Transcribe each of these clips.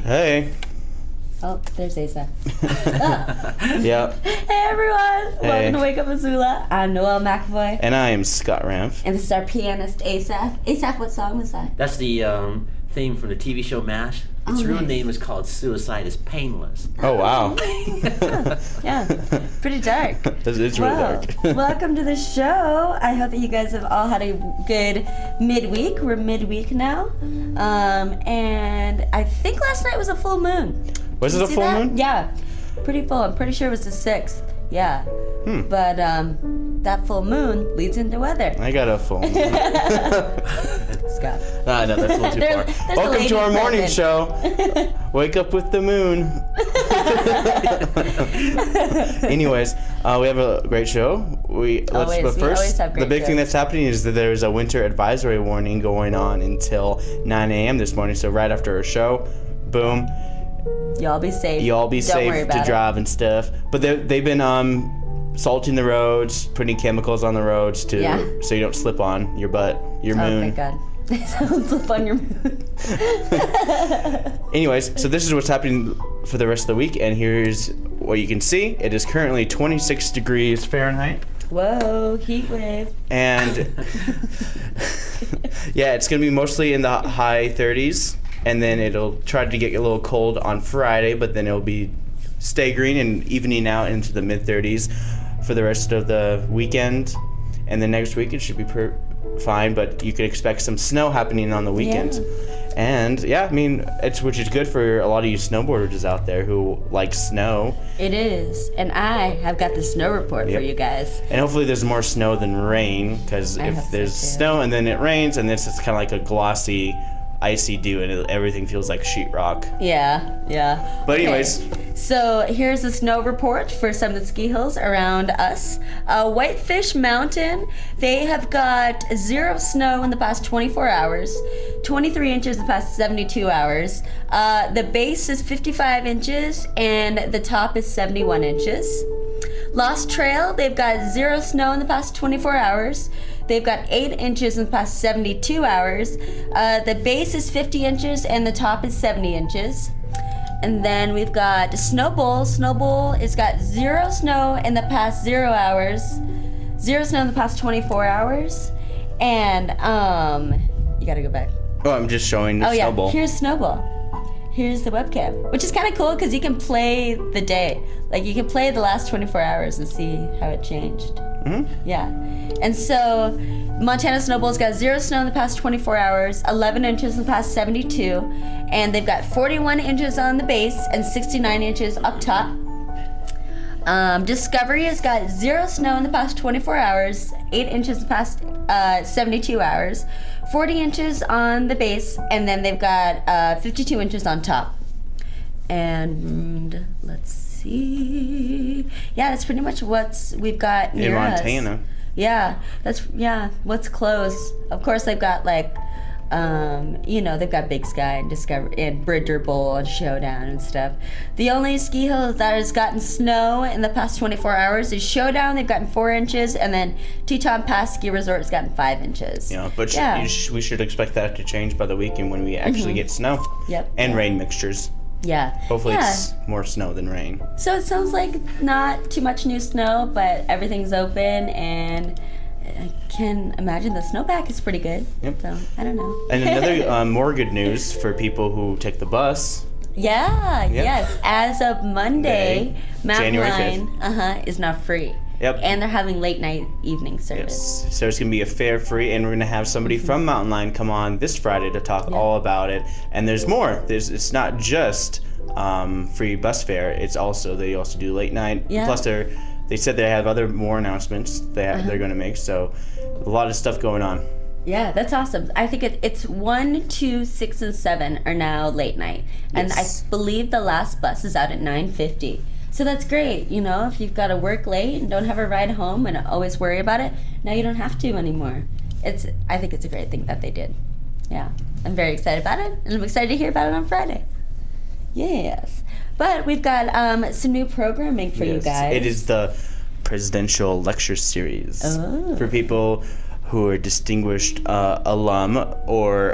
Hey. Oh, there's Asa. Yep. Hey everyone! Hey. Welcome to Wake Up Missoula. I'm Noelle McAvoy. And I am Scott Ramp. And this is our pianist, Asaph. Asaph, what song was that? That's the theme from the TV show MASH. Its real name is called Suicide is Painless. Oh, wow. Yeah, pretty dark. It's really dark. Welcome to the show. I hope that you guys have all had a good midweek. We're midweek now. And I think last night was a full moon. Was it a full moon? Yeah, pretty full. I'm pretty sure it was the 6th. Yeah. But that full moon leads into weather. I got a full moon. Scott. No, that's a little too far. Welcome to our morning show. Wake up with the moon. Anyways, we have a great show. But first, the big thing that's happening is that there's a winter advisory warning going on until 9 a.m. this morning. So right after our show, boom. Y'all be safe. Y'all be safe to drive and stuff. But they've been salting the roads, putting chemicals on the roads so you don't slip on your butt, your moon. Oh, thank God. Don't slip on your moon. Anyways, so this is what's happening for the rest of the week, and here's what you can see. It is currently 26 degrees Fahrenheit. Whoa, heat wave. And yeah, it's going to be mostly in the high 30s. And then it'll try to get a little cold on Friday, but then it'll be staggering and evening out into the mid-30s for the rest of the weekend. And then next week it should be fine, but you could expect some snow happening on the weekend. Yeah. And yeah, I mean, which is good for a lot of you snowboarders out there who like snow. It is, and I have got the snow report for you guys. And hopefully there's more snow than rain, because if there's snow and then it rains, and it's kind of like a glossy, icy dew, and everything feels like sheetrock. Yeah. But anyways. Okay. So here's a snow report for some of the ski hills around us. Whitefish Mountain, they have got 0 snow in the past 24 hours, 23 inches in the past 72 hours. The base is 55 inches, and the top is 71 inches. Lost Trail, they've got 0 snow in the past 24 hours. They've got 8 inches in the past 72 hours. The base is 50 inches and the top is 70 inches. And then we've got Snow Bowl. Snow Bowl has got 0 snow in the past 0 hours. 0 snow in the past 24 hours. And, you gotta go back. Oh, I'm just showing the Snow Bowl. Here's Snow Bowl. Here's the webcam, which is kind of cool because you can play the day. Like, you can play the last 24 hours and see how it changed. Mm-hmm. Yeah. And so, Montana Snow Bowl's got 0 snow in the past 24 hours, 11 inches in the past 72, and they've got 41 inches on the base and 69 inches up top. Discovery has got 0 snow in the past 24 hours, 8 inches in the past 72 hours, 40 inches on the base, and then they've got 52 inches on top. And let's see. Yeah, that's pretty much what we've got near us. In Montana. Yeah, what's close. Of course, they've got like, they've got Big Sky and Discovery and Bridger Bowl and Showdown and stuff. The only ski hill that has gotten snow in the past 24 hours is Showdown. They've gotten 4 inches, and then Teton Pass Ski Resort has gotten 5 inches. Yeah, but we should expect that to change by the weekend when we actually get snow. Yep. And rain mixtures. Yeah. Hopefully it's more snow than rain. So it sounds like not too much new snow, but everything's open, and I can imagine the snowpack is pretty good. Yep. So I don't know. And another more good news for people who take the bus. Yeah. Yes. As of Monday, Mountain January Line 5th. Is now free. Yep. And they're having late night evening service. Yes. So it's going to be a fare free, and we're going to have somebody from Mountain Line come on this Friday to talk all about it. And there's more. It's not just free bus fare. It's also, they also do late night. Yeah. Plus they said they have more announcements they're going to make. So a lot of stuff going on. Yeah, that's awesome. I think it's 1, 2, 6, and 7 are now late night. And I believe the last bus is out at 9:50. So that's great, if you've got to work late and don't have a ride home and always worry about it, now you don't have to anymore. I think it's a great thing that they did. Yeah, I'm very excited about it, and I'm excited to hear about it on Friday. Yes. But we've got some new programming for you guys. It is the Presidential Lecture Series for people who are distinguished alum or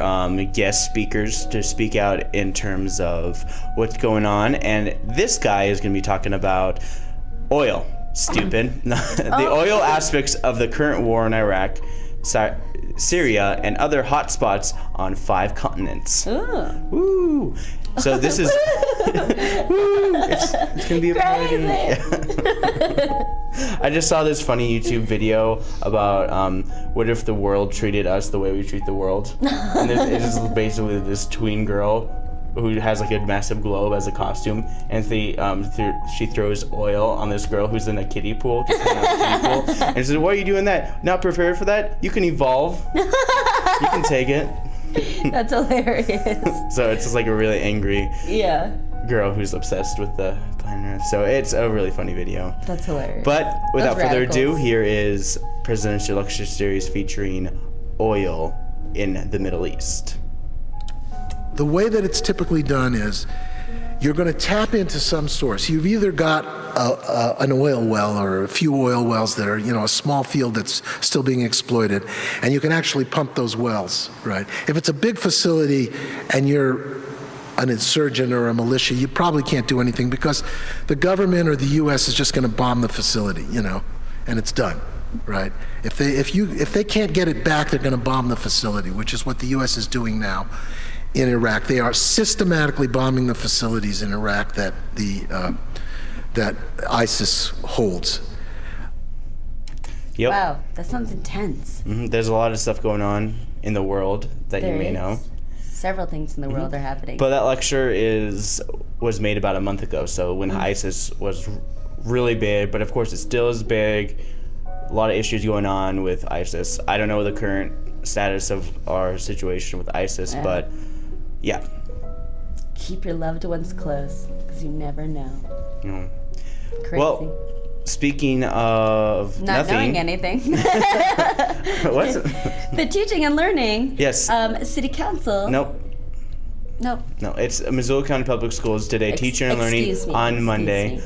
guest speakers to speak out in terms of what's going on. And this guy is going to be talking about oil. Stupid. The oil aspects of the current war in Iraq, Syria, and other hotspots on 5 continents. Woo! So this is it's gonna be a party. I just saw this funny YouTube video about what if the world treated us the way we treat the world, and it's basically this tween girl who has like a massive globe as a costume, and she throws oil on this girl who's in a kiddie pool, just hanging out in a kiddie pool, and she says, "Why are you doing that? Not prepared for that? You can evolve. You can take it." That's hilarious. So it's just like a really angry girl who's obsessed with the planet Earth. So it's a really funny video. That's hilarious. But without further ado, radicals. here is Presidential Lecture Series featuring oil in the Middle East. The way that it's typically done is you're going to tap into some source. You've either got an oil well or a few oil wells that are, a small field that's still being exploited, and you can actually pump those wells, right? If it's a big facility and you're an insurgent or a militia, you probably can't do anything because the government or the U.S. is just going to bomb the facility, and it's done, right? If they can't get it back, they're going to bomb the facility, which is what the U.S. is doing now. In Iraq, they are systematically bombing the facilities in Iraq that that ISIS holds. Yep. Wow, that sounds intense. There's a lot of stuff going on in the world that you may know. Several things in the world are happening. But that lecture was made about a month ago, so when ISIS was really big, but of course it still is big. A lot of issues going on with ISIS. I don't know the current status of our situation with ISIS, but yeah. Keep your loved ones close, because you never know. Crazy. Well, speaking of Not nothing. knowing anything. What? The teaching and learning. Yes. City Council. Nope. No. No, it's Missoula County Public Schools did a teacher and learning on Monday.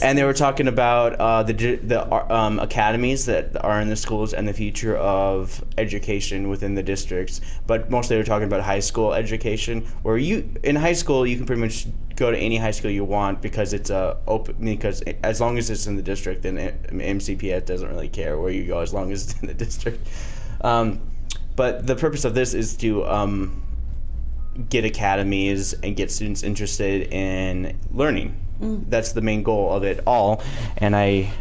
And they were talking about the academies that are in the schools and the future of education within the districts. But mostly they were talking about high school education, where in high school you can pretty much go to any high school you want because it's open. Because as long as it's in the district, then MCPS doesn't really care where you go as long as it's in the district. But the purpose of this is to get academies and get students interested in learning. That's the main goal of it all. And I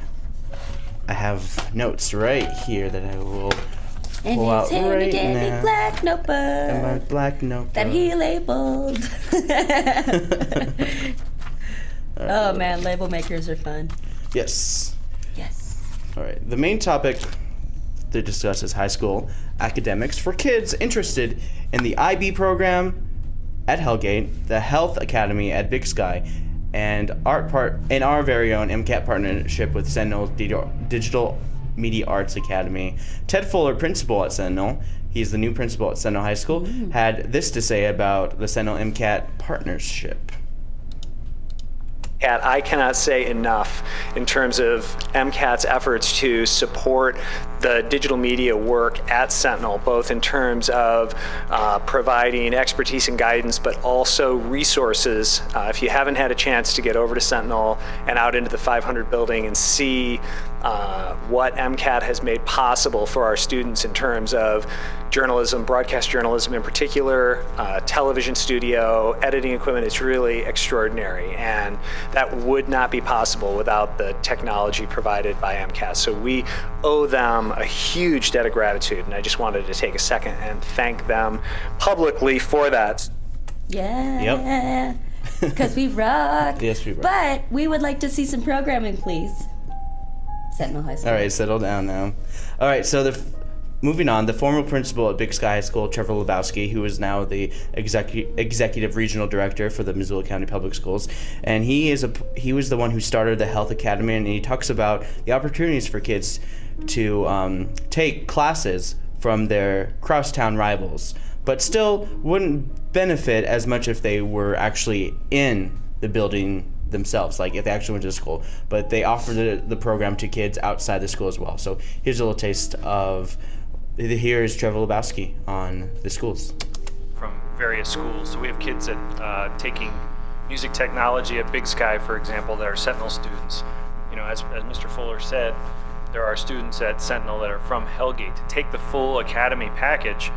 have notes right here that I will pull out right now. Black notebook. And my black notebook. That he labeled. Oh man, label makers are fun. Yes. Yes. All right. The main topic to discuss is high school academics for kids interested in the IB program at Hellgate, the Health Academy at Big Sky, and our very own MCAT partnership with Sentinel Digital Media Arts Academy. Ted Fuller, principal at Sentinel, he's the new principal at Sentinel High School, had this to say about the Sentinel MCAT partnership. I cannot say enough in terms of MCAT's efforts to support the digital media work at Sentinel, both in terms of providing expertise and guidance, but also resources. If you haven't had a chance to get over to Sentinel and out into the 500 building and see what MCAT has made possible for our students in terms of journalism, broadcast journalism in particular, television studio, editing equipment, it's really extraordinary. And that would not be possible without the technology provided by MCAT. So we owe them a huge debt of gratitude, and I just wanted to take a second and thank them publicly for that. Yeah. Yep. Because we rock. Yes, we rock. But we would like to see some programming, please. Sentinel High School. All right, settle down now. All right, so moving on, the former principal at Big Sky High School, Trevor Lebowski, who is now the executive regional director for the Missoula County Public Schools, and he was the one who started the Health Academy, and he talks about the opportunities for kids to take classes from their crosstown rivals, but still wouldn't benefit as much if they were actually in the building themselves, like if they actually went to school, but they offer the program to kids outside the school as well. So here's a little taste of, here is Trevor Lebowski on the schools. From various schools. So we have kids that taking music technology at Big Sky, for example, that are Sentinel students. You know, as Mr. Fuller said, there are students at Sentinel that are from Hellgate. To take the full academy package,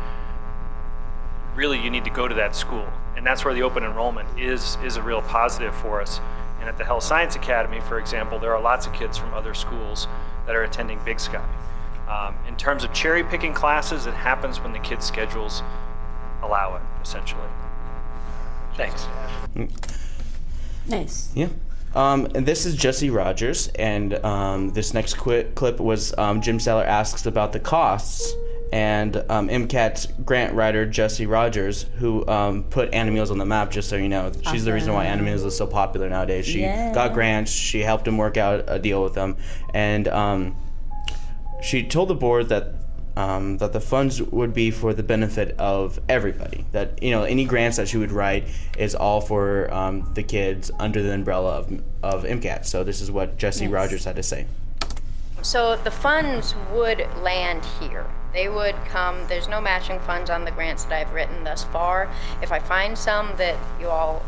really you need to go to that school. And that's where the open enrollment is a real positive for us. And at the Health Science Academy, for example, there are lots of kids from other schools that are attending Big Sky. In terms of cherry picking classes, it happens when the kids' schedules allow it, essentially. Thanks. Nice. Yeah. And this is Jesse Rogers, and this next clip was Jim Seller asks about the costs, and MCAT grant writer Jesse Rogers, who put Anna Meals on the map, just so you know. She's the reason why Anna Meals is so popular nowadays. She got grants, she helped him work out a deal with them, and she told the board that that the funds would be for the benefit of everybody. That, you know, any grants that she would write is all for the kids under the umbrella of MCAT. So this is what Jesse Rogers had to say. So the funds would land here. They would come, there's no matching funds on the grants that I've written thus far. If I find some that you all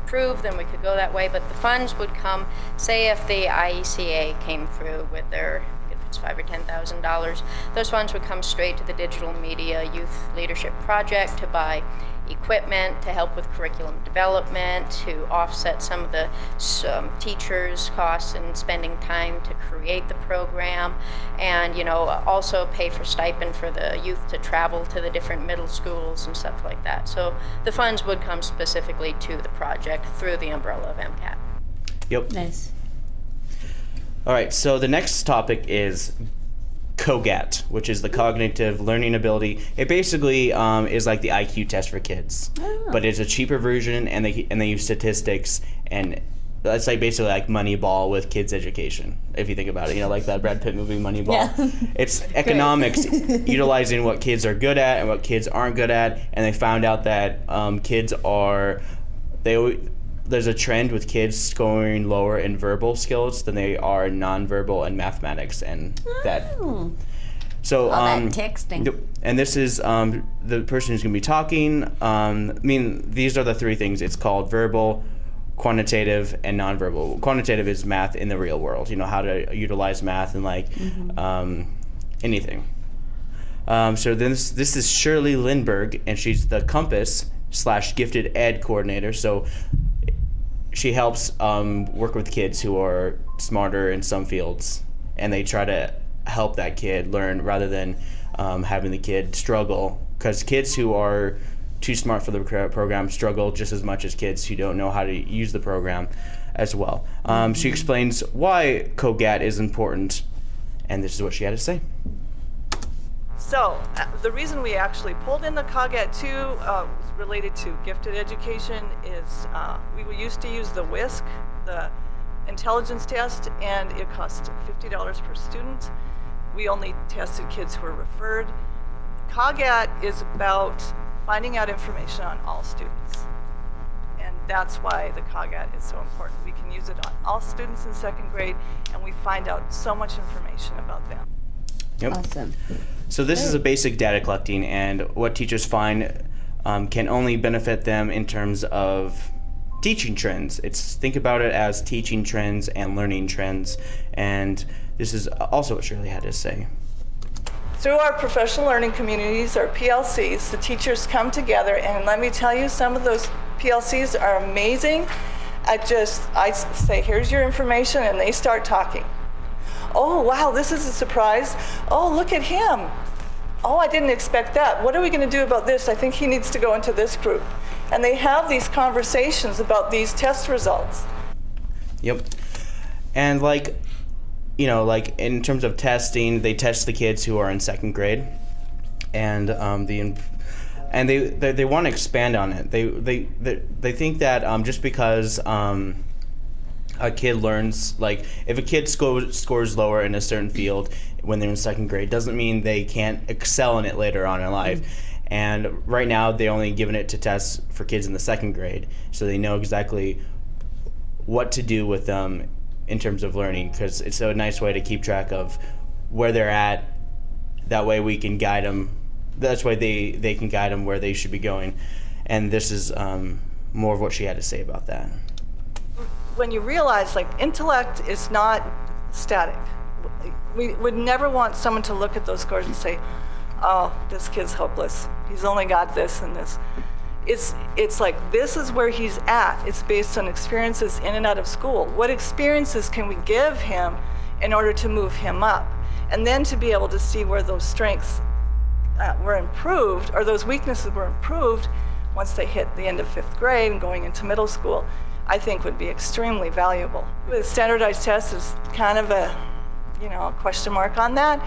approve, then we could go that way, but the funds would come, say if the IECA came through with their, if it's $5,000 or $10,000, those funds would come straight to the Digital Media Youth Leadership Project to buy equipment, to help with curriculum development, to offset some of the teachers' costs and spending time to create the program, and, you know, also pay for stipend for the youth to travel to the different middle schools and stuff like that. So the funds would come specifically to the project through the umbrella of MCAT. Yep. Nice. All right, so the next topic is COGAT, which is the cognitive learning ability. It basically is like the IQ test for kids, but it's a cheaper version, and they use statistics, and that's like basically like Moneyball with kids education. If you think about it, you know, like that Brad Pitt movie Moneyball. Yeah. It's economics utilizing what kids are good at and what kids aren't good at, and they found out that there's a trend with kids scoring lower in verbal skills than they are in nonverbal and mathematics, and that. So that texting. And this is the person who's going to be talking. I mean, these are the three things. It's called verbal, quantitative, and nonverbal. Quantitative is math in the real world. You know, how to utilize math in like anything. So this is Shirley Lindberg, and she's the Compass/Gifted Ed coordinator. So she helps work with kids who are smarter in some fields, and they try to help that kid learn rather than having the kid struggle, because kids who are too smart for the program struggle just as much as kids who don't know how to use the program as well. She explains why COGAT is important, and this is what she had to say. So the reason we actually pulled in the COGAT 2 was related to gifted education is we used to use the WISC, the intelligence test, and it cost $50 per student. We only tested kids who were referred. COGAT is about finding out information on all students. And that's why the COGAT is so important. We can use it on all students in second grade, and we find out so much information about them. Yep. Awesome. So this is a basic data collecting, and what teachers find can only benefit them in terms of teaching trends. Think about it as teaching trends and learning trends, and this is also what Shirley had to say. Through our professional learning communities, or PLCs, the teachers come together, and let me tell you, some of those PLCs are amazing. I say, here's your information, and they start talking. Oh, wow, this is a surprise. Oh, look at him. Oh, I didn't expect that. What are we going to do about this? I think he needs to go into this group. And they have these conversations about these test results. Yep. And like in terms of testing, they test the kids who are in second grade, and they want to expand on it. They think that just because a kid learns, like if a kid scores lower in a certain field when they're in second grade, doesn't mean they can't excel in it later on in life. And right now they're only giving it to tests for kids in the second grade, so they know exactly what to do with them in terms of learning, because it's a nice way to keep track of where they're at. That way we can guide them. That's why they can guide them where they should be going. And this is more of what she had to say about that. When you realize, like, intellect is not static. We would never want someone to look at those scores and say, oh, this kid's hopeless. He's only got this and this. It's like, this is where he's at. It's based on experiences in and out of school. What experiences can we give him in order to move him up? And then to be able to see where those strengths were improved, or those weaknesses were improved once they hit the end of 5th grade and going into middle school, I think would be extremely valuable. The standardized test is kind of a question mark on that.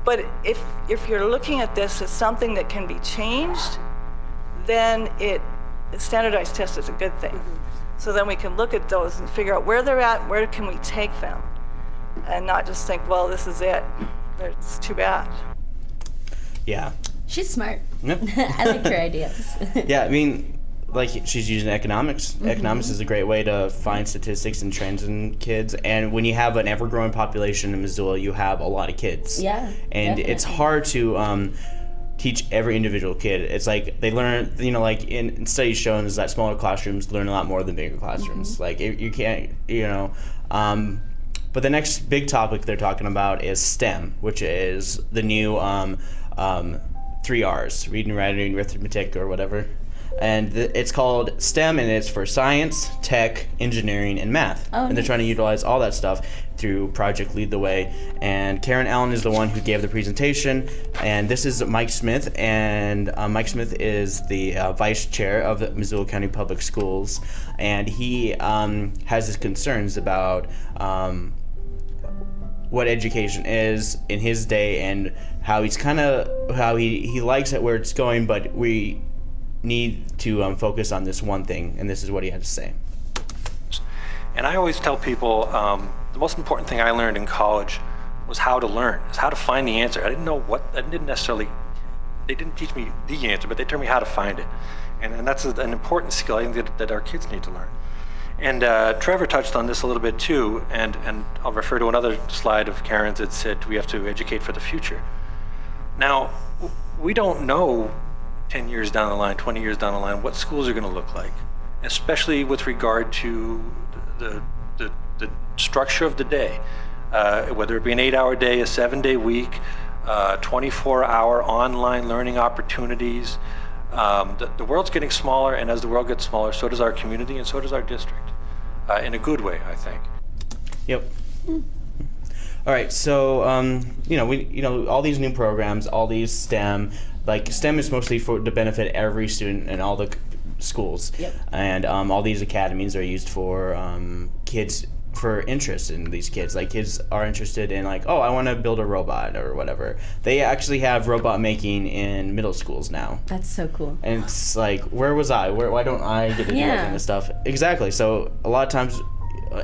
But if you're looking at this as something that can be changed, then the standardized test is a good thing. So then we can look at those and figure out where they're at, where can we take them, and not just think, well, this is it. It's too bad. Yeah. She's smart. Yep. I like her ideas. Yeah, I mean, like, she's using economics. Economics is a great way to find statistics and trends in kids. And when you have an ever-growing population in Missoula, you have a lot of kids. Yeah, and definitely. It's hard to teach every individual kid. It's like they learn, like in studies shown is that smaller classrooms learn a lot more than bigger classrooms. Like, you can't, but the next big topic they're talking about is STEM, which is the new 3 R's, reading, writing, arithmetic, or whatever. And it's called STEM, and it's for science, tech, engineering, and math. Oh, and they're trying to utilize all that stuff through Project Lead the Way. And Karen Allen is the one who gave the presentation. And this is Mike Smith, and Mike Smith is the vice chair of the Missoula County Public Schools. And he has his concerns about what education is in his day, and how he likes it where it's going, but we need to focus on this one thing, and this is what he had to say. And I always tell people the most important thing I learned in college was how to learn, is how to find the answer. They didn't teach me the answer, but they taught me how to find it. And that's an important skill I think that our kids need to learn. And Trevor touched on this a little bit too, and I'll refer to another slide of Karen's that said we have to educate for the future. Now, we don't know 10 years down the line, 20 years down the line, what schools are going to look like, especially with regard to the structure of the day, whether it be an 8-hour day, a 7-day week, 24-hour online learning opportunities. The world's getting smaller, and as the world gets smaller, so does our community and so does our district, in a good way, I think. Yep. All right, so all these new programs, all these STEM, like STEM is mostly to benefit every student in all the schools. Yep. And all these academies are used for kids, for interest in these kids. Like, kids are interested in, like, oh, I want to build a robot or whatever. They actually have robot making in middle schools now. That's so cool. And it's like, where was I? Why don't I get to do that kind of stuff? Exactly. So a lot of times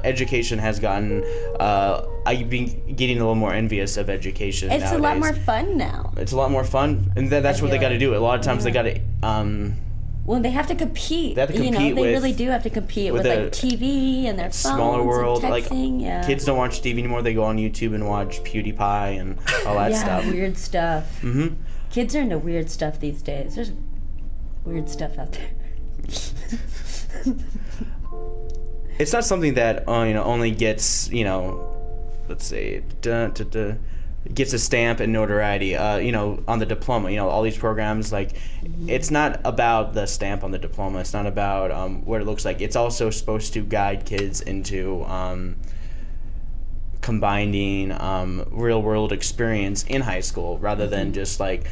education has gotten, I've been getting a little more envious of education nowadays. It's a lot more fun now. It's a lot more fun, and that's what they got to do. A lot of times they got to, well, they have to compete. They have to compete they really do have to compete with like TV and their phones smaller world. and texting. Like, kids don't watch TV anymore. They go on YouTube and watch PewDiePie and all that stuff. Yeah, weird stuff. Mm-hmm. Kids are into weird stuff these days. There's weird stuff out there. It's not something that only gets let's say gets a stamp and notoriety. On the diploma. All these programs, like, it's not about the stamp on the diploma. It's not about what it looks like. It's also supposed to guide kids into combining real world experience in high school, rather than just like,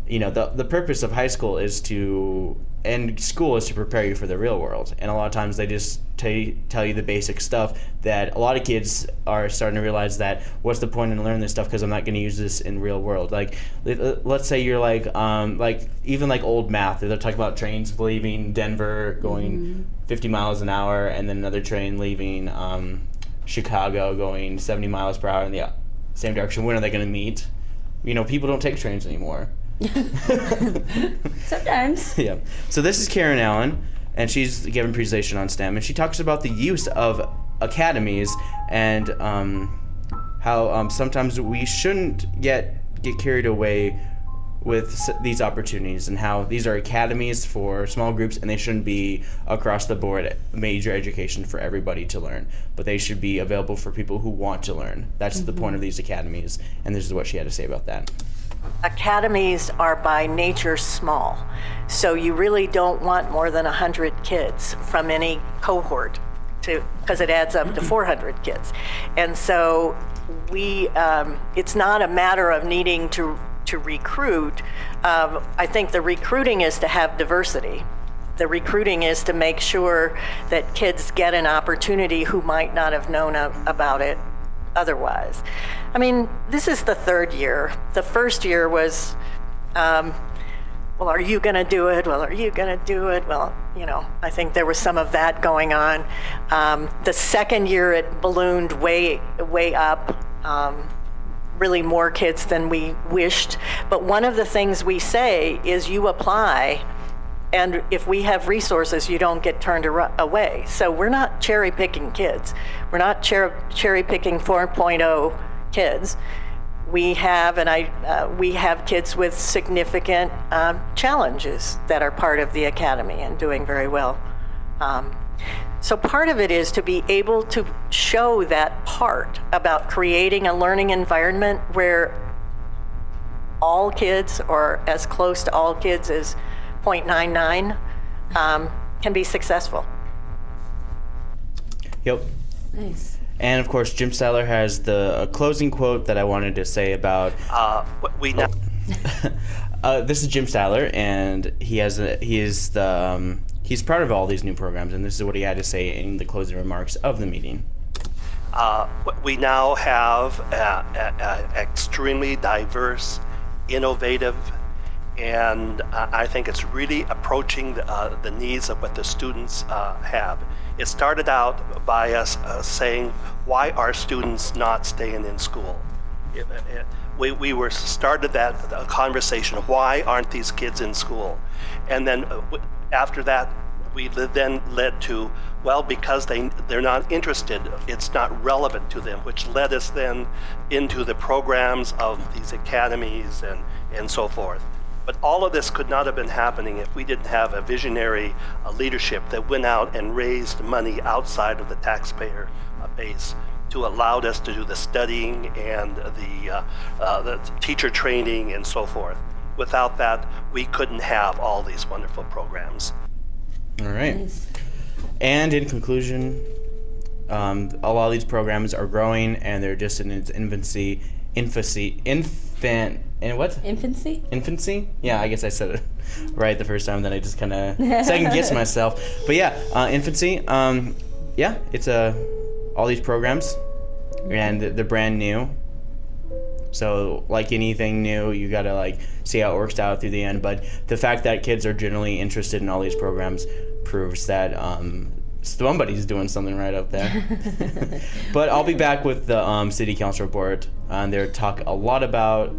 the purpose of high school is to prepare you for the real world. And a lot of times they just tell you the basic stuff that a lot of kids are starting to realize that, what's the point in learning this stuff, because I'm not going to use this in real world. Like, let's say you're like even like old math. They're talking about trains leaving Denver going 50 miles an hour, and then another train leaving Chicago going 70 miles per hour in the same direction. When are they going to meet? People don't take trains anymore. Sometimes. Yeah. So this is Karen Allen. and she's giving a presentation on STEM, and she talks about the use of academies and how sometimes we shouldn't get carried away with these opportunities, and how these are academies for small groups, and they shouldn't be across the board major education for everybody to learn, but they should be available for people who want to learn. That's the point of these academies, and this is what she had to say about that. Academies are by nature small, so you really don't want more than 100 kids from any cohort, because it adds up to 400 kids. And so it's not a matter of needing to recruit. I think the recruiting is to have diversity. The recruiting is to make sure that kids get an opportunity who might not have known about it otherwise. I mean, this is the third year. The first year was, well, are you going to do it? Well, are you going to do it? Well, I think there was some of that going on. The second year, it ballooned way up. Really more kids than we wished. But one of the things we say is you apply, and if we have resources, you don't get turned away. So we're not cherry picking kids. We're not cherry picking 4.0 kids. We have kids with significant challenges that are part of the academy and doing very well. So part of it is to be able to show that part about creating a learning environment where all kids, or as close to all kids as 0.99, can be successful. Yep. Nice. And of course, Jim Styler has the closing quote that I wanted to say about. This is Jim Styler, and he's proud of all these new programs, and this is what he had to say in the closing remarks of the meeting. We now have an extremely diverse, innovative, and I think it's really approaching the needs of what the students have. It started out by us saying, why are students not staying in school? We started that conversation of why aren't these kids in school? And then after that, we then led to, well, because they're not interested, it's not relevant to them, which led us then into the programs of these academies and so forth. But all of this could not have been happening if we didn't have a visionary leadership that went out and raised money outside of the taxpayer base to allow us to do the studying and the teacher training and so forth. Without that, we couldn't have all these wonderful programs. All right. Nice. And in conclusion, a lot of these programs are growing, and they're just in its infancy. Infancy? Yeah, I guess I said it right the first time, then I just kind of second-guessed myself. But yeah, infancy. Yeah, it's all these programs, and they're brand new. So like anything new, you gotta see how it works out through the end. But the fact that kids are generally interested in all these programs proves that somebody's doing something right up there. But I'll be back with the city council report. They talk a lot about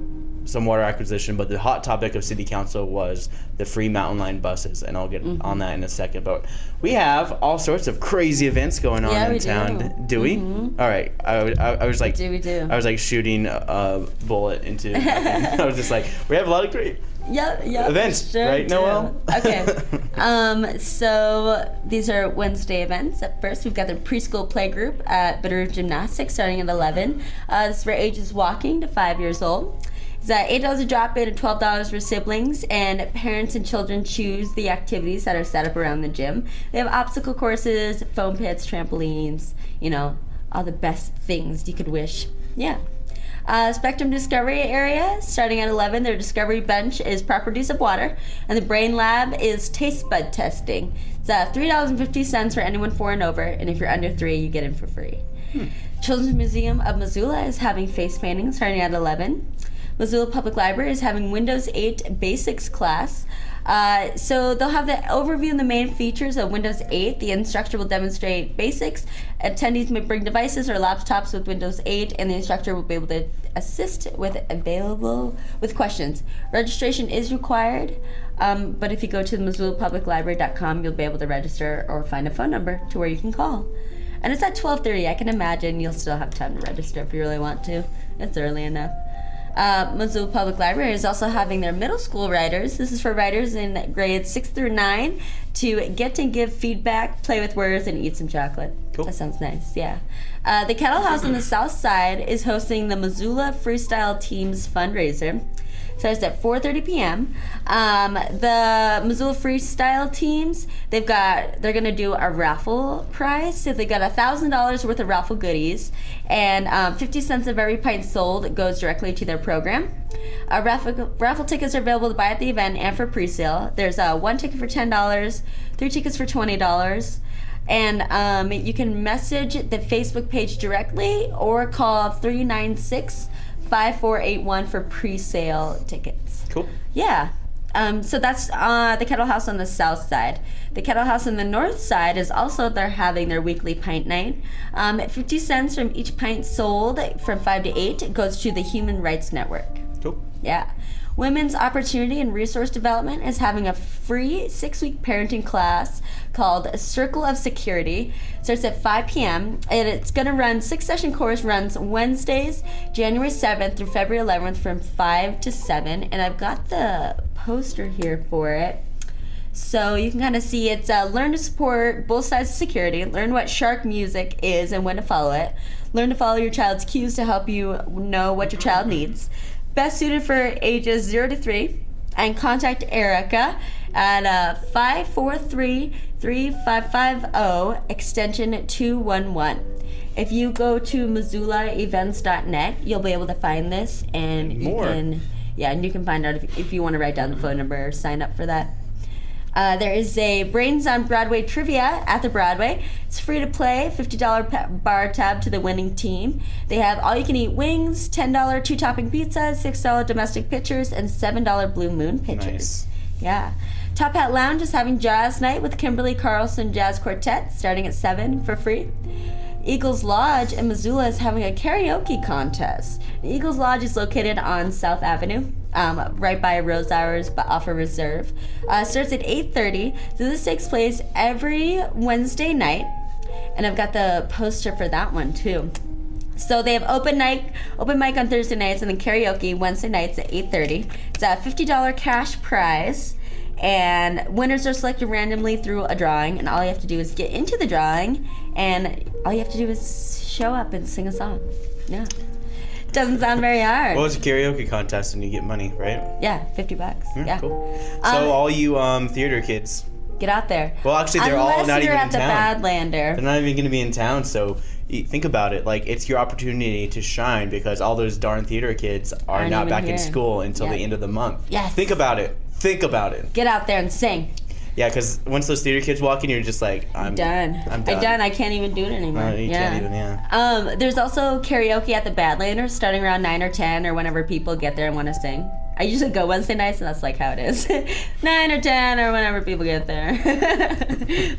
some water acquisition, but the hot topic of city council was the free mountain line buses, and I'll get on that in a second. But we have all sorts of crazy events going on in town. Do we? All right. I was like, we do. I was like shooting a bullet into nothing. I was just like, we have a lot of great events, sure right, do. Noelle? Okay. So these are Wednesday events. At first, we've got the preschool playgroup at Bitterroot Gymnastics starting at 11. This is for ages walking to 5 years old. It's $8 a drop-in and $12 for siblings, and parents and children choose the activities that are set up around the gym. They have obstacle courses, foam pits, trampolines, all the best things you could wish. Yeah. Spectrum Discovery area, starting at 11, their Discovery Bench is properties of water, and the Brain Lab is taste bud testing. It's $3.50 for anyone 4 and over, and if you're under 3, you get in for free. Children's Museum of Missoula is having face painting starting at 11. Missoula Public Library is having Windows 8 Basics class. So they'll have the overview and the main features of Windows 8. The instructor will demonstrate basics. Attendees may bring devices or laptops with Windows 8, and the instructor will be able to assist with questions. Registration is required. But if you go to the MissoulaPublicLibrary.com, you'll be able to register or find a phone number to where you can call. And it's at 12:30. I can imagine you'll still have time to register if you really want to. It's early enough. Missoula Public Library is also having their middle school writers. This is for writers in grades 6 through 9 to get and give feedback, play with words, and eat some chocolate. Cool. That sounds nice, yeah. The Kettle House on the south side is hosting the Missoula Freestyle Teams fundraiser. Starts at 4:30 p.m. The Missoula Freestyle Teams, they're going to do a raffle prize. So they got $1,000 worth of raffle goodies, and 50 cents of every pint sold goes directly to their program. Raffle tickets are available to buy at the event and for pre-sale. There's one ticket for $10, 3 tickets for $20. And you can message the Facebook page directly or call 396-5481 for pre-sale tickets. Cool. Yeah. So that's the Kettle House on the south side. The Kettle House on the north side is also, they're having their weekly pint night. 50 cents from each pint sold from 5 to 8 goes to the Human Rights Network. Cool. Yeah. Women's Opportunity and Resource Development is having a free 6-week parenting class called Circle of Security. Starts at 5 p.m. and it's going to run 6-session course, runs Wednesdays, January 7th through February 11th from 5 to 7. And I've got the poster here for it. So you can kind of see it's learn to support both sides of security, learn what shark music is and when to follow it, learn to follow your child's cues to help you know what your child needs. Best suited for ages 0 to 3, and contact Erica at 543-3550 extension 211. If you go to MissoulaEvents.net, you'll be able to find this, and you can find out if you want to write down the phone number or sign up for that. There is a Brains on Broadway trivia at the Broadway. It's free to play, $50 bar tab to the winning team. They have all-you-can-eat wings, $10 2-topping pizzas, $6 domestic pitchers, and $7 Blue Moon pitchers. Nice. Yeah. Top Hat Lounge is having jazz night with Kimberly Carlson Jazz Quartet starting at 7 for free. Eagles Lodge in Missoula is having a karaoke contest. Eagles Lodge is located on South Avenue, right by Rose Hours, but off of Reserve. Starts at 8:30. So this takes place every Wednesday night, and I've got the poster for that one too. So they have open mic on Thursday nights, and then karaoke Wednesday nights at 8:30. It's a $50 cash prize. And winners are selected randomly through a drawing, and all you have to do is get into the drawing, and all you have to do is show up and sing a song. Yeah. Doesn't sound very hard. Well, it's a karaoke contest and you get money, right? Yeah, $50. Yeah. Cool. So all you theater kids, get out there. Well, actually, they're all not even in town. Unless you're at the Badlander. They're not even going to be in town, so think about it. Like, it's your opportunity to shine because all those darn theater kids are not back in school until the end of the month. Yes. Think about it. Think about it. Get out there and sing. Yeah, because once those theater kids walk in, you're just like, I'm done. I can't even do it anymore. You can't even, There's also karaoke at the Badlander starting around 9 or 10 or whenever people get there and want to sing. I usually go Wednesday nights, and that's like how it is. 9 or 10 or whenever people get there.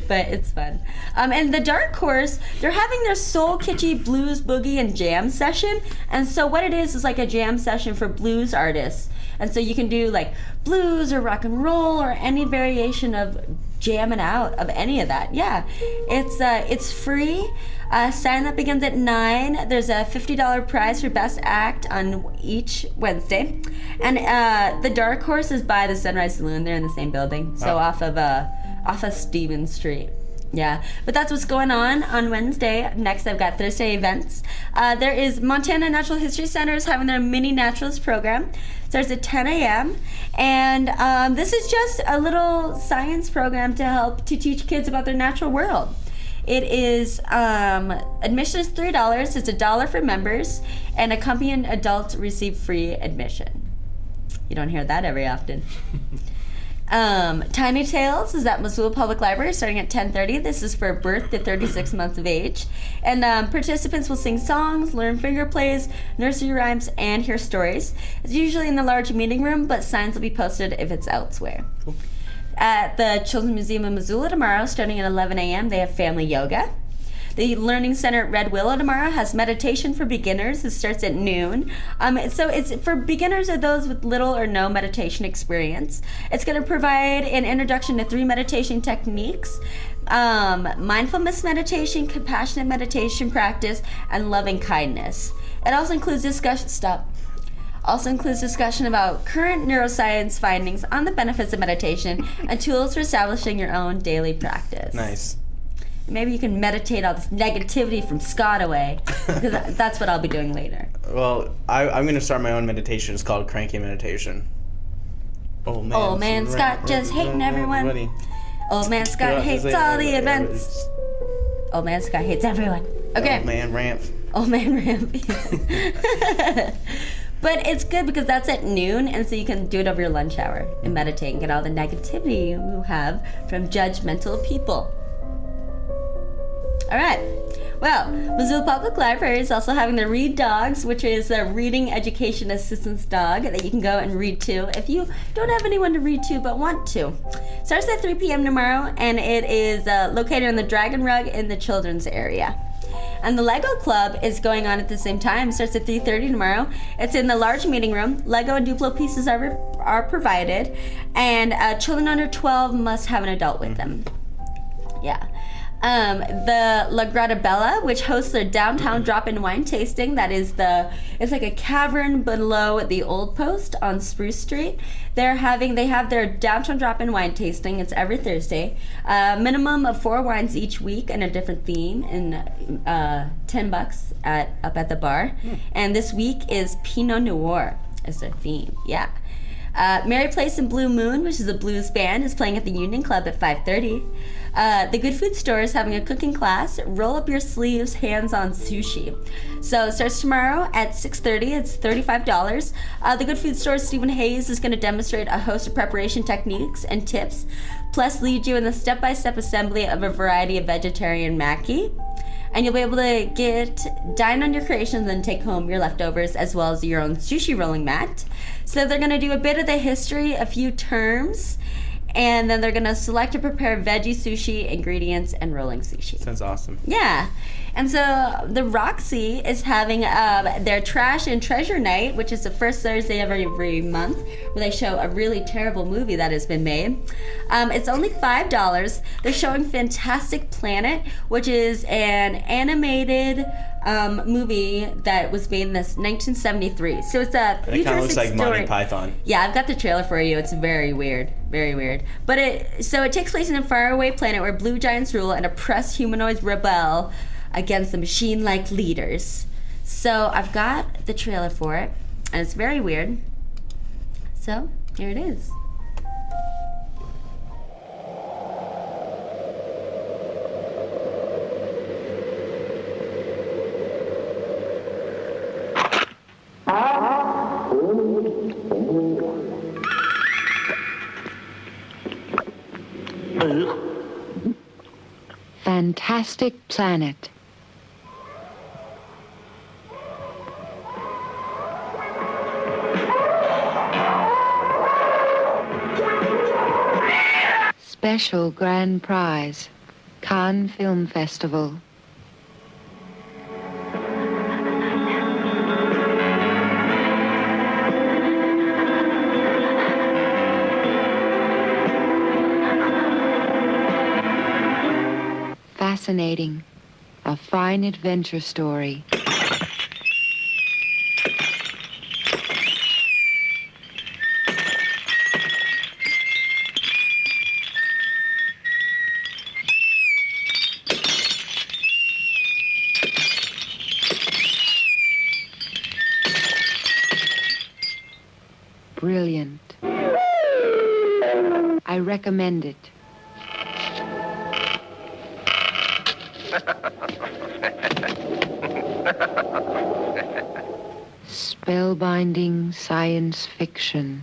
But it's fun. And the Dark Horse, they're having their Soul Kitschy Blues Boogie and Jam session. And so what it is like a jam session for blues artists. And so you can do like blues or rock and roll or any variation of jamming out of any of that. Yeah, it's free. Sign up begins at 9. There's a $50 prize for best act on each Wednesday. And the Dark Horse is by the Sunrise Saloon. They're in the same building. So off of Stevens Street. Yeah, but that's what's going on Wednesday. Next, I've got Thursday events. There is Montana Natural History Center is having their mini naturalist program. Starts at 10 a.m. And this is just a little science program to help to teach kids about their natural world. It is admission is $3. It's $1 for members, and accompanying adults receive free admission. You don't hear that very often. Tiny Tales is at Missoula Public Library starting at 10:30. This is for birth to 36 months of age. And participants will sing songs, learn finger plays, nursery rhymes, and hear stories. It's usually in the large meeting room, but signs will be posted if it's elsewhere. Cool. At the Children's Museum in Missoula tomorrow, starting at 11 a.m., they have family yoga. The Learning Center at Red Willow tomorrow has meditation for beginners. It starts at noon. So it's for beginners or those with little or no meditation experience. It's going to provide an introduction to 3 meditation techniques: mindfulness meditation, compassionate meditation practice, and loving kindness. It also includes discussion about current neuroscience findings on the benefits of meditation and tools for establishing your own daily practice. Nice. Maybe you can meditate all this negativity from Scott away, because that's what I'll be doing later. Well, I'm going to start my own meditation. It's called Cranky Meditation. Old man Scott just hating everyone. Old man Scott hates all the events. Old man Scott hates everyone. Okay. Old man ramp. Old man ramp. But it's good because that's at noon, and so you can do it over your lunch hour and meditate and get all the negativity you have from judgmental people. All right. Well, Missoula Public Library is also having the Read Dogs, which is a reading education assistance dog that you can go and read to if you don't have anyone to read to but want to. Starts at 3 p.m. tomorrow, and it is located in the Dragon Rug in the children's area. And the Lego Club is going on at the same time. Starts at 3:30 tomorrow. It's in the large meeting room. Lego and Duplo pieces are provided, and children under 12 must have an adult with them. Yeah. The La Grata Bella, which hosts their downtown drop-in wine tasting. It's like a cavern below the Old Post on Spruce Street. They have their downtown drop-in wine tasting. It's every Thursday. Minimum of 4 wines each week and a different theme, and $10 up at the bar. And this week is Pinot Noir is their theme. Yeah. Mary Place and Blue Moon, which is a blues band, is playing at the Union Club at 5:30. The Good Food Store is having a cooking class, roll up your sleeves, hands-on sushi. So it starts tomorrow at 6:30. It's $35. The Good Food Store's Stephen Hayes is going to demonstrate a host of preparation techniques and tips, plus lead you in the step-by-step assembly of a variety of vegetarian maki. And you'll be able to dine on your creations and take home your leftovers, as well as your own sushi rolling mat. So they're going to do a bit of the history, a few terms, and then they're going to select and prepare veggie sushi, ingredients, and rolling sushi. Sounds awesome. Yeah. And so the Roxy is having their Trash and Treasure Night, which is the first Thursday of every month, where they show a really terrible movie that has been made. It's only $5. They're showing Fantastic Planet, which is an animated movie that was made in 1973. So it's a futuristic It kind of looks like story. Monty Python. Yeah, I've got the trailer for you. It's very weird. Very weird. But it takes place in a faraway planet where blue giants rule and oppressed humanoids rebel against the machine-like leaders. So I've got the trailer for it, and it's very weird. So here it is. Fantastic Planet. Special Grand Prize, Cannes Film Festival. Fascinating, a fine adventure story. Brilliant. I recommend it. Spellbinding science fiction.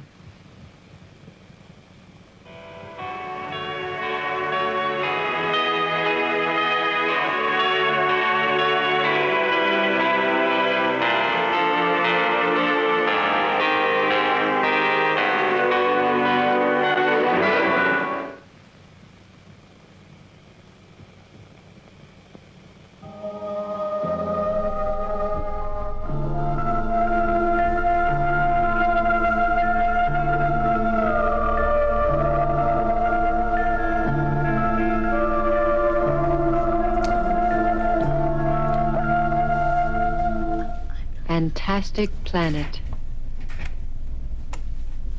fantastic planet.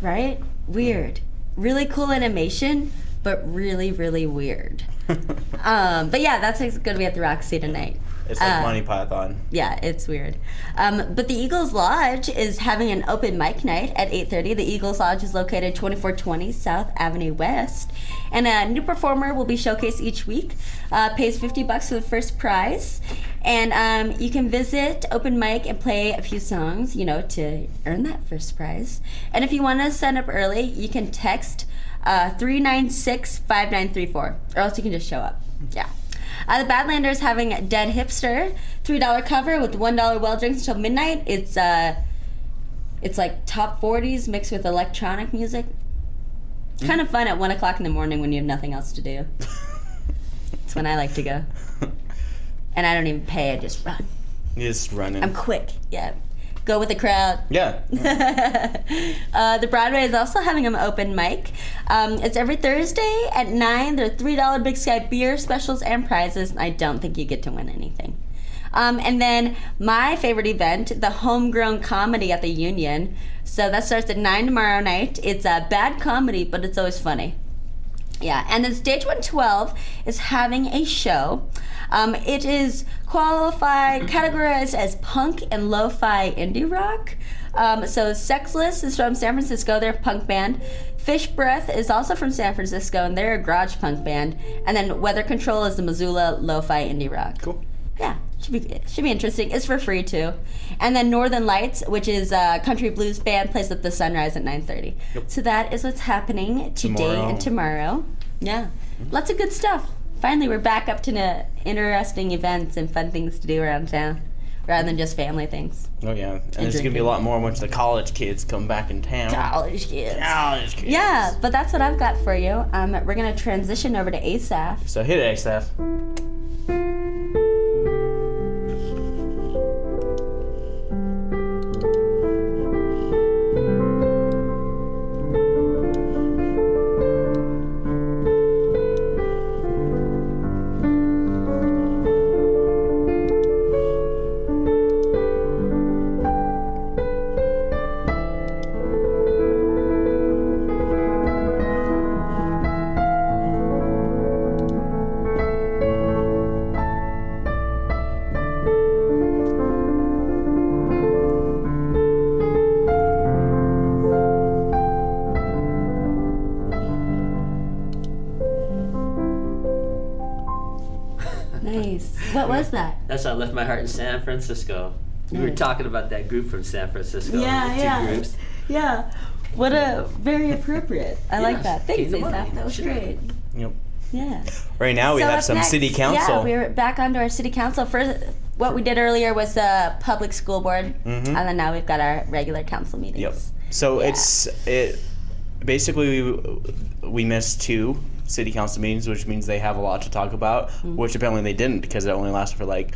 Right? Weird. Really cool animation, but really, really weird. But yeah, that's what's going to be at the Roxy tonight. It's like Monty Python. Yeah, it's weird. But the Eagles Lodge is having an open mic night at 8:30. The Eagles Lodge is located 2420 South Avenue West. And a new performer will be showcased each week. Pays $50 for the first prize. And you can visit open mic and play a few songs, to earn that first prize. And if you want to sign up early, you can text 396-5934, or else you can just show up. Yeah. The Badlanders having Dead Hipster, $3 cover with $1 well drinks until midnight. It's like top 40s mixed with electronic music. It's kind of fun at 1 o'clock in the morning when you have nothing else to do. That's when I like to go. And I don't even pay, I just run. You just running. I'm quick, yeah. Go with the crowd. Yeah. The Broadway is also having an open mic. It's every Thursday at 9. There are $3 Big Sky beer specials and prizes. I don't think you get to win anything. And then my favorite event, the Homegrown Comedy at the Union. So that starts at 9 tomorrow night. It's a bad comedy, but it's always funny. Yeah, and then Stage 112 is having a show. It is categorized as punk and lo-fi indie rock. So Sexless is from San Francisco, they're a punk band. Fish Breath is also from San Francisco, and they're a garage punk band. And then Weather Control is the Missoula lo-fi indie rock. Cool. Yeah, should be interesting. It's for free too. And then Northern Lights, which is a country blues band, plays at the Sunrise at 9:30. Yep. So that is what's happening today and tomorrow. Yeah, lots of good stuff. Finally, we're back up to interesting events and fun things to do around town, rather than just family things. Oh yeah, and there's gonna be a lot more once the college kids come back in town. College kids. College kids. Yeah, but that's what I've got for you. We're gonna transition over to Asaph. So hit it, Asaph. Nice. What was that? That's how I left my heart in San Francisco. We were talking about that group from San Francisco. Yeah, two groups. Yeah. What a very appropriate. I like that. Thanks, Asaph. That was great. Yep. Yeah. Right now we have some next, city council. Yeah, we're back onto our city council. First, what we did earlier was the public school board, and then now we've got our regular council meetings. Yep. So basically we missed 2 city council meetings, which means they have a lot to talk about, which apparently they didn't because it only lasted for like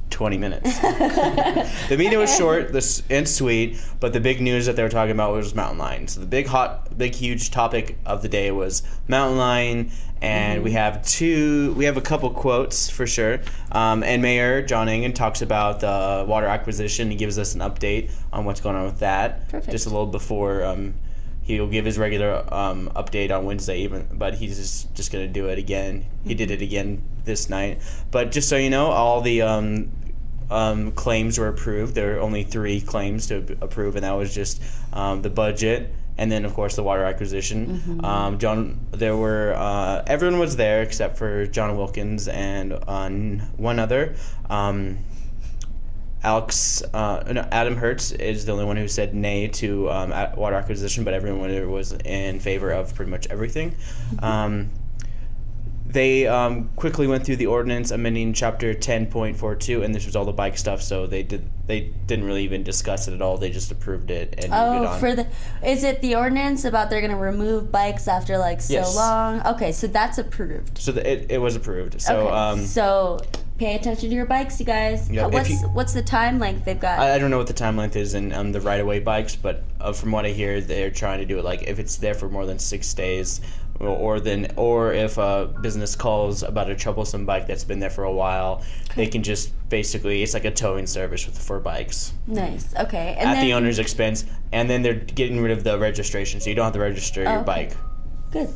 20 minutes. The meeting was short and sweet, but the big news that they were talking about was mountain lion. So the big huge topic of the day was mountain lion, and we have a couple quotes for sure. And Mayor John Engen talks about the water acquisition. He gives us an update on what's going on with that. Perfect. Just a little before he'll give his regular update on Wednesday, but he's just going to do it again. He did it again this night. But just so you know, all the claims were approved. There were only 3 claims to approve, and that was just the budget, and then of course the water acquisition. Everyone was there except for John Wilkins and one other. Adam Hertz is the only one who said nay to water acquisition, but everyone was in favor of pretty much everything. They quickly went through the ordinance amending Chapter 10.42, and this was all the bike stuff. So they didn't really even discuss it at all. They just approved it and moved it on. Is it the ordinance about they're going to remove bikes after so long? Okay, so that's approved. So it was approved. So so pay attention to your bikes, you guys. Yep. What's the time length they've got? I don't know what the time length is in the right-of-way bikes, but from what I hear, they're trying to do it if it's there for more than 6 days, or if a business calls about a troublesome bike that's been there for a while, they can just basically, it's like a towing service for bikes. Nice. Okay. And at then, the owner's expense, and then they're getting rid of the registration, so you don't have to register your bike. Good.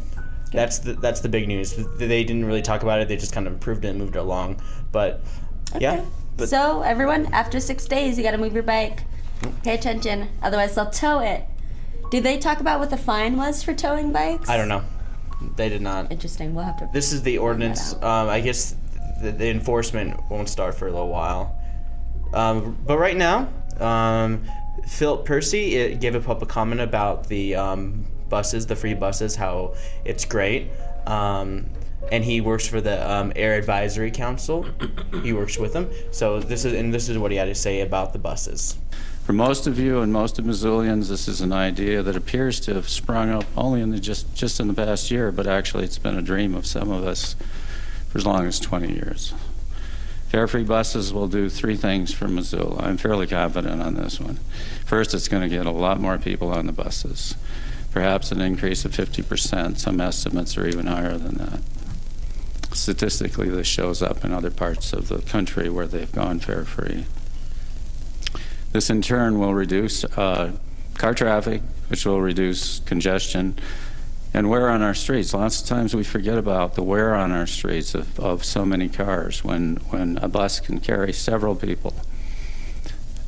That's the big news. They didn't really talk about it. They just kind of improved it and moved it along. But yeah. But so everyone, after 6 days, you got to move your bike. Pay attention, otherwise they'll tow it. Did they talk about what the fine was for towing bikes? I don't know. They did not. Interesting. We'll have to. This is the ordinance. I guess the enforcement won't start for a little while. But right now, Philip Percy gave a public comment about the buses, the free buses, how it's great. And he works for the Air Advisory Council. He works with them. So this is what he had to say about the buses. For most of you and most of Missoulians, this is an idea that appears to have sprung up only in just in the past year, but actually it's been a dream of some of us for as long as 20 years. Fare-free buses will do 3 things for Missoula. I'm fairly confident on this one. First, it's going to get a lot more people on the buses, perhaps an increase of 50%. Some estimates are even higher than that. Statistically, this shows up in other parts of the country where they've gone fare-free. This in turn will reduce car traffic, which will reduce congestion and wear on our streets. Lots of times we forget about the wear on our streets of so many cars when a bus can carry several people.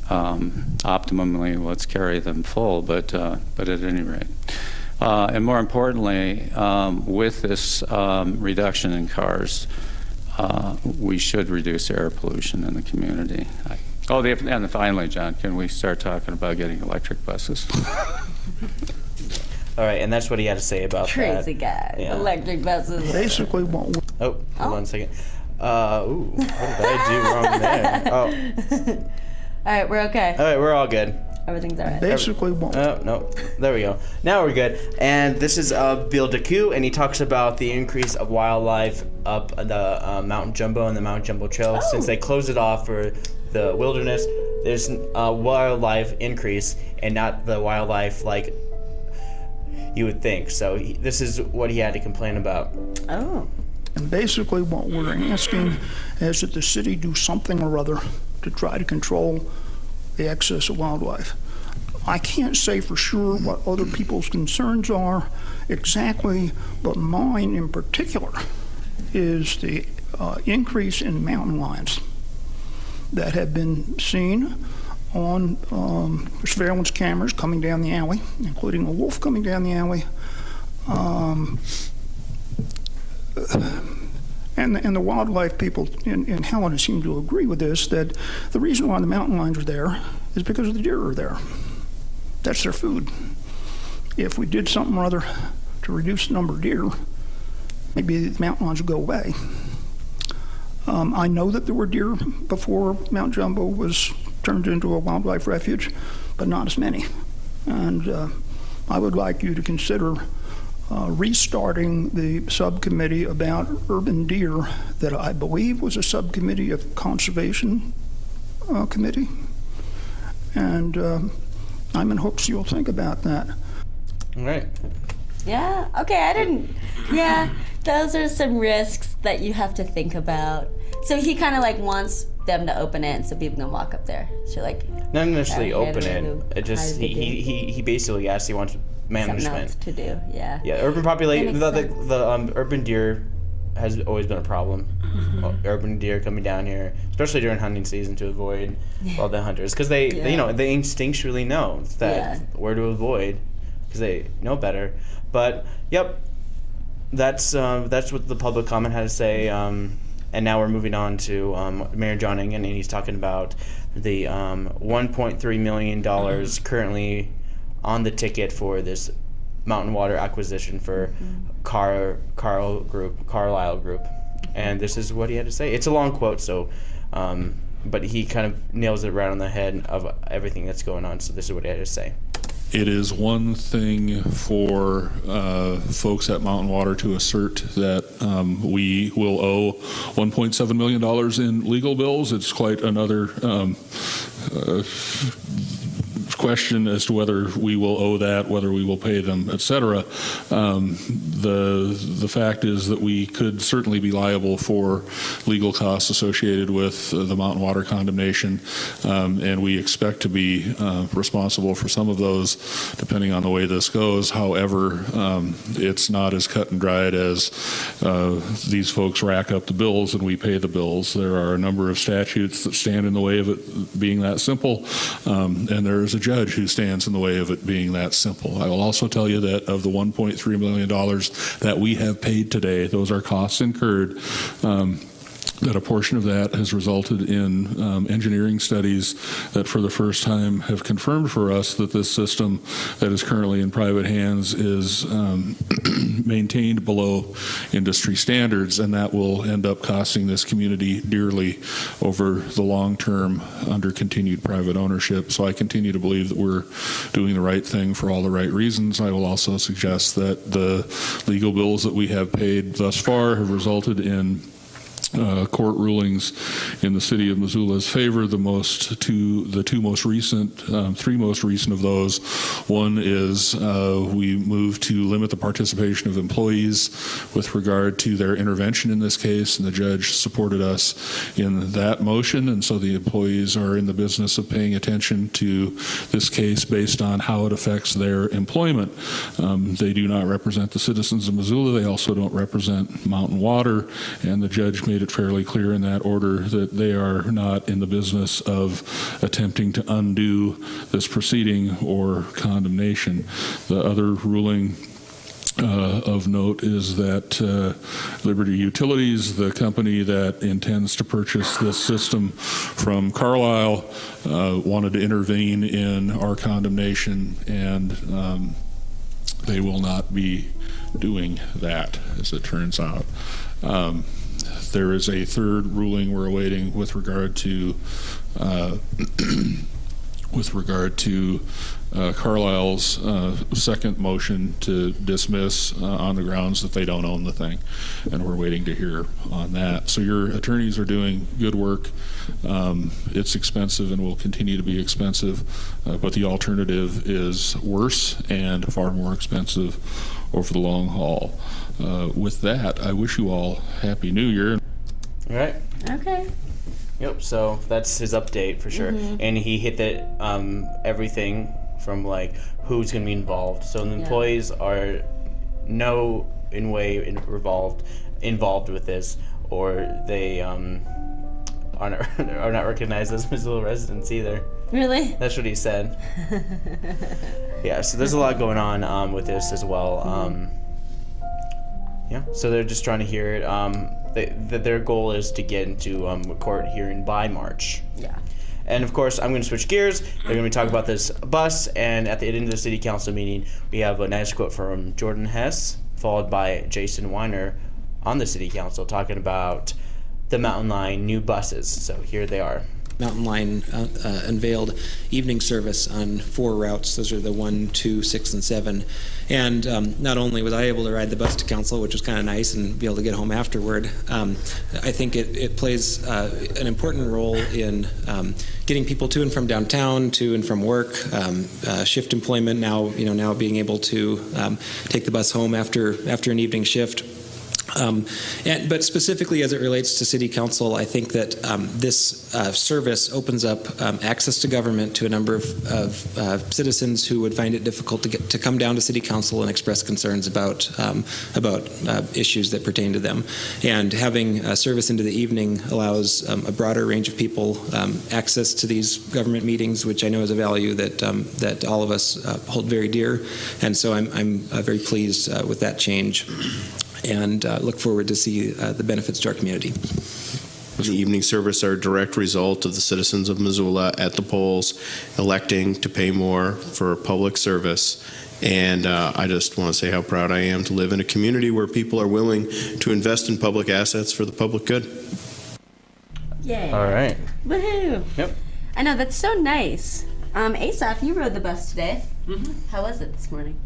Optimally, let's carry them full, but at any rate. And more importantly, with this reduction in cars, we should reduce air pollution in the community. And finally, John, can we start talking about getting electric buses? All right, and that's what he had to say about Crazy guy. Yeah. Electric buses. Basically, what hold on a second. What did I do wrong there? Oh. All right, we're okay. All right, we're all good. Everything's all right. Basically, what no, there we go. Now we're good. And this is Bill DeCoux, and he talks about the increase of wildlife up the Mount Jumbo and the Mount Jumbo Trail. Since they closed it off for the wilderness, there's a wildlife increase and not the wildlife like you would think. So this is what he had to complain about. Oh. And basically what we're asking is that the city do something or other to try to control the excess of wildlife. I can't say for sure what other people's concerns are exactly, but mine in particular is the increase in mountain lions that have been seen on surveillance cameras coming down the alley, including a wolf coming down the alley. And the wildlife people in Helena seem to agree with this, that the reason why the mountain lions are there is because the deer are there. That's their food. If we did something or other to reduce the number of deer, maybe the mountain lions would go away. I know that there were deer before Mount Jumbo was turned into a wildlife refuge, but not as many. And I would like you to consider restarting the subcommittee about urban deer that I believe was a subcommittee of conservation committee. And I'm in hopes you'll think about that. All right. Yeah, okay, yeah, those are some risks that you have to think about. So he kind of like wants them to open it so people can walk up there. So like not necessarily open it. It just he basically he wants management. Something else to do. Yeah. Yeah, urban population. The urban deer has always been a problem. Mm-hmm. Urban deer coming down here, especially during hunting season, to avoid all the hunters, because they they instinctually know that where to avoid, because they know better. But yep, that's what the public comment had to say. And now we're moving on to Mayor John Engen, and he's talking about the $1.3 million currently on the ticket for this mountain water acquisition for Carlisle Group. And this is what he had to say. It's a long quote, so but he kind of nails it right on the head of everything that's going on. So this is what he had to say. It is one thing for folks at Mountain Water to assert that we will owe $1.7 million in legal bills. It's quite another question as to whether we will owe that, whether we will pay them, et cetera. The fact is that we could certainly be liable for legal costs associated with the mountain water condemnation, and we expect to be responsible for some of those, depending on the way this goes. However, it's not as cut and dried as these folks rack up the bills and we pay the bills. There are a number of statutes that stand in the way of it being that simple, and there is a judge who stands in the way of it being that simple. I will also tell you that of the $1.3 million that we have paid today, those are costs incurred. That a portion of that has resulted in engineering studies that for the first time have confirmed for us that this system that is currently in private hands is maintained below industry standards, and that will end up costing this community dearly over the long term under continued private ownership. So I continue to believe that we're doing the right thing for all the right reasons. I will also suggest that the legal bills that we have paid thus far have resulted in court rulings in the city of Missoula's favor. The three most recent of those. One is we moved to limit the participation of employees with regard to their intervention in this case, and the judge supported us in that motion, and so the employees are in the business of paying attention to this case based on how it affects their employment. They do not represent the citizens of Missoula. They also don't represent Mountain Water, and the judge made it fairly clear in that order that they are not in the business of attempting to undo this proceeding or condemnation. The other ruling of note is that Liberty Utilities, the company that intends to purchase this system from Carlisle, wanted to intervene in our condemnation, and they will not be doing that, as it turns out. There is a third ruling we're awaiting with regard to Carlisle's second motion to dismiss on the grounds that they don't own the thing, and we're waiting to hear on that. So your attorneys are doing good work. It's expensive and will continue to be expensive, but the alternative is worse and far more expensive over the long haul. With that, I wish you all Happy New Year. All right. Okay. Yep. So that's his update for sure, and he hit that everything from like who's going to be involved. So the employees are involved with this, or they are not recognized as Missoula residents either. Really? That's what he said. Yeah. So there's a lot going on with this as well. Yeah. So they're just trying to hear it. Their goal is to get into a court hearing by March. Yeah. And of course, I'm going to switch gears. They're going to be talking about this bus, and at the end of the city council meeting, we have a nice quote from Jordan Hess, followed by Jason Weiner on the city council, talking about the Mountain Line new buses. So here they are. Mountain Line unveiled evening service on 4 routes. Those are the 1, 2, 6, and 7. And not only was I able to ride the bus to council, which was kind of nice, and be able to get home afterward, I think it plays an important role in getting people to and from downtown, to and from work, shift employment. Now being able to take the bus home after an evening shift. But specifically as it relates to City Council, I think that this service opens up access to government to a number of citizens who would find it difficult to come down to City Council and express concerns about issues that pertain to them. And having service into the evening allows a broader range of people access to these government meetings, which I know is a value that all of us hold very dear. And so I'm very pleased with that change, and look forward to see the benefits to our community. The evening service are a direct result of the citizens of Missoula at the polls electing to pay more for public service. And I just want to say how proud I am to live in a community where people are willing to invest in public assets for the public good. Yay. All right. Woohoo. Yep. I know, that's so nice. Asaph, you rode the bus today. Mm-hmm. How was it this morning?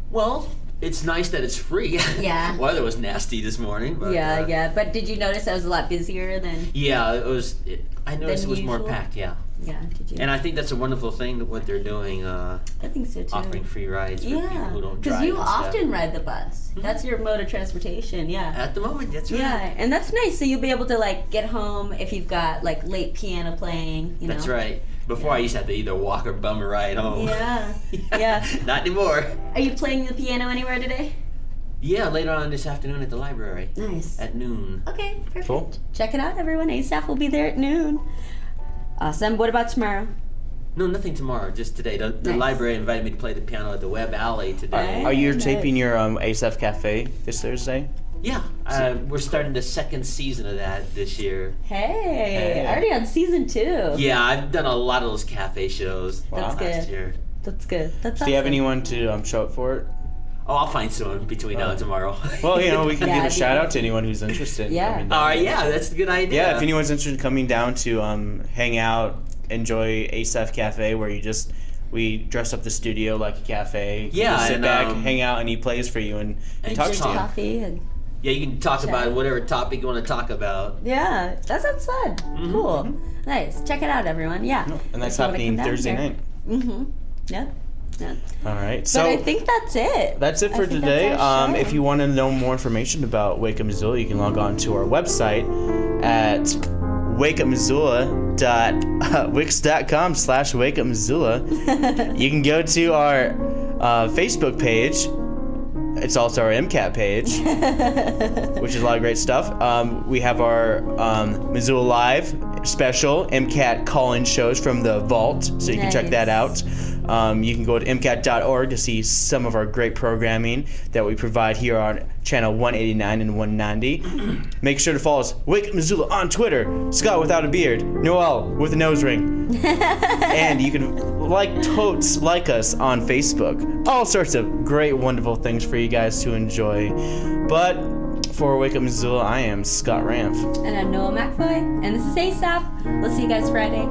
Well, It's nice that it's free. Yeah. Weather was nasty this morning. But, Yeah. But did you notice that was a lot busier than? Yeah, it was. I noticed it was more usual? packed. Yeah. Yeah. Did you? And I think that's a wonderful thing what they're doing. I think so too. Offering free rides for people who don't drive. Because you and stuff. often ride the bus. That's your mode of transportation. Yeah. At the moment, that's right. Yeah, and that's nice. So you'll be able to like get home if you've got like late piano playing. You know? That's right. Before I used to have to either walk or bum a ride home. Yeah. Yeah. Not anymore. Are you playing the piano anywhere today? Yeah, later on this afternoon at the library. Nice. At noon. Okay, perfect. Cool. Check it out, everyone. ASAP will be there at noon. Awesome. What about tomorrow? No, nothing tomorrow. Just today. The Nice. library invited me to play the piano at the Web Alley today. Are you Nice. taping your ASAP Cafe this Thursday? Yeah, we're starting the second season of that this year. Hey, already on season 2. Yeah, I've done a lot of those cafe shows That's last good. year. That's good. That's Do you have awesome. anyone to show up for it? Oh, I'll find someone between now and tomorrow. Well, you know, we can Yeah, give a it'd be shout out to anyone who's interested. Yeah. In coming down. All right, yeah, that's a good idea. Yeah, if anyone's interested in coming down to hang out, enjoy ASAP Cafe, where we dress up the studio like a cafe. Yeah, You sit and, back, hang out, and he plays for you and talks Drink to you. coffee and Yeah, you can talk about whatever topic you want to talk about. yeah, that sounds fun. Cool. Nice. Check it out, everyone. Yeah. And that's If you wanna happening come down Thursday there. night. Mm-hmm. Yep. Yep. All right. But So I think that's it. that's it I for think today. that's our show. If you want to know more information about Wake Up Missoula, you can log on to our website at wakeupmissoula.wix.com/wakeupmissoula. You can go to our Facebook page. It's also our MCAT page, which is a lot of great stuff. We have our Missoula Live special MCAT call-in shows from the vault, so you can check that out. You can go to MCAT.org to see some of our great programming that we provide here on channel 189 and 190. Make sure to follow us, Wake Up Missoula, on Twitter, Scott without a beard, Noelle with a nose ring. And you can totes like us on Facebook. All sorts of great, wonderful things for you guys to enjoy. But for Wake Up Missoula, I am Scott Ramf. And I'm Noah McFoy. And this is ASAP. We'll see you guys Friday.